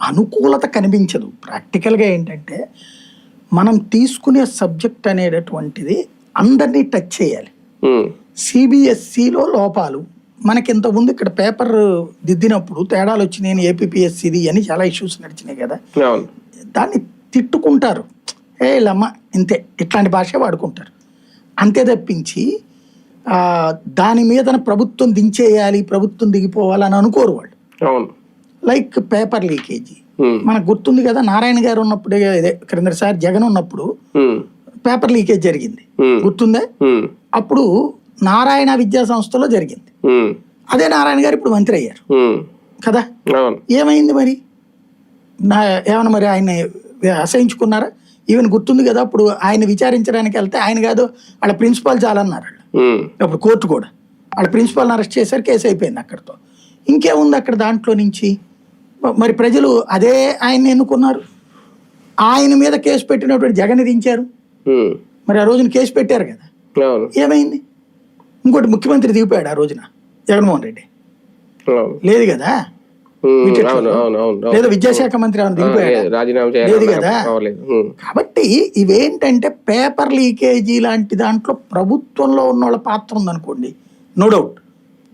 అనుకూలత కనిపించదు. ప్రాక్టికల్గా ఏంటంటే మనం తీసుకునే సబ్జెక్ట్ అనేటటువంటిది అందరినీ టచ్ చేయాలి. సిబిఎస్ఈలో లోపాలు మనకి ఇంతకుముందు ఇక్కడ పేపర్ దిద్దినప్పుడు తేడాలు వచ్చినాయి, ఏపీపీఎస్సీది అని చాలా ఇష్యూస్ నడిచినాయి కదా. దాన్ని తిట్టుకుంటారు, ఏ లమ్మ ఇంతే, ఇట్లాంటి భాష వాడుకుంటారు అంతే తప్పించి దాని మీద ప్రభుత్వం దించేయాలి, ప్రభుత్వం దిగిపోవాలని అనుకోరు వాళ్ళు. లైక్ పేపర్ లీకేజీ మనకు గుర్తుంది కదా, నారాయణ గారు ఉన్నప్పుడు క్రిందసారి జగన్ ఉన్నప్పుడు పేపర్ లీకేజ్ జరిగింది, గుర్తుందే. అప్పుడు నారాయణ విద్యా సంస్థలో జరిగింది, అదే నారాయణ గారు ఇప్పుడు మంత్రి అయ్యారు కదా. ఏమైంది మరి, ఏమన్నా మరి ఆయన అసహించుకున్నారా? ఈవెన్ గుర్తుంది కదా, అప్పుడు ఆయన విచారించడానికి వెళ్తే ఆయన కాదు వాళ్ళ ప్రిన్సిపాల్ చాలన్నారు. అప్పుడు కోర్టు కూడా వాళ్ళ ప్రిన్సిపాల్ని అరెస్ట్ చేశారు, కేసు అయిపోయింది అక్కడితో. ఇంకేముంది అక్కడ దాంట్లో నుంచి? మరి ప్రజలు అదే ఆయన్ని ఎన్నుకున్నారు, ఆయన మీద కేసు పెట్టినటువంటి జగన్ దించారు. మరి ఆ రోజున కేసు పెట్టారు కదా, ఏమైంది? ఇంకోటి ముఖ్యమంత్రి దిగిపోయాడు ఆ రోజున జగన్మోహన్ రెడ్డి, లేదు కదా. లేదా విద్యాశాఖ మంత్రి ఏమైనా దిగిపోయాడు, లేదు కదా. కాబట్టి ఇవేంటంటే పేపర్ లీకేజీ లాంటి దాంట్లో ప్రభుత్వంలో ఉన్న వాళ్ళ పాత్ర ఉందనుకోండి, నో డౌట్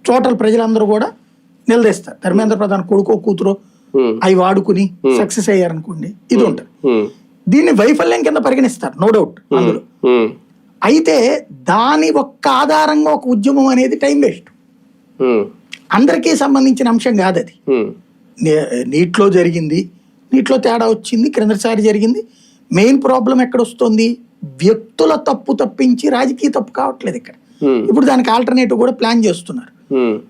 టోటల్ ప్రజలందరూ కూడా నిలదీస్తారు. ధర్మేంద్ర ప్రధాన్ కొడుకో కూతురో అవి వాడుకుని సక్సెస్ అయ్యారనుకోండి, ఇది ఉంటుంది. దీన్ని వైఫల్యం కింద పరిగణిస్తారు, నో డౌట్ అందులో. అయితే దాని ఒక్క ఆధారంగా ఒక ఉద్యమం అనేది టైం వేస్ట్, అందరికీ సంబంధించిన అంశం కాదు అది. నీటిలో జరిగింది, నీటిలో తేడా వచ్చింది, క్రిందసారి జరిగింది. మెయిన్ ప్రాబ్లం ఎక్కడ వస్తుంది, వ్యక్తుల తప్పు తప్పించి రాజకీయ తప్పు కావట్లేదు ఇక్కడ. ఇప్పుడు దానికి ఆల్టర్నేటివ్ కూడా ప్లాన్ చేస్తున్నారు.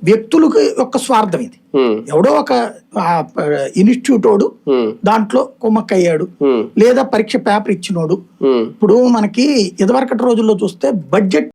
వ్యక్తులకు ఒక స్వార్థం ఇది, ఎవడో ఒక ఇన్స్టిట్యూట్ వాడు దాంట్లో కుమ్మక్కయ్యాడు, లేదా పరీక్ష పేపర్ ఇచ్చినోడు. ఇప్పుడు మనకి ఇదివరకటి రోజుల్లో చూస్తే బడ్జెట్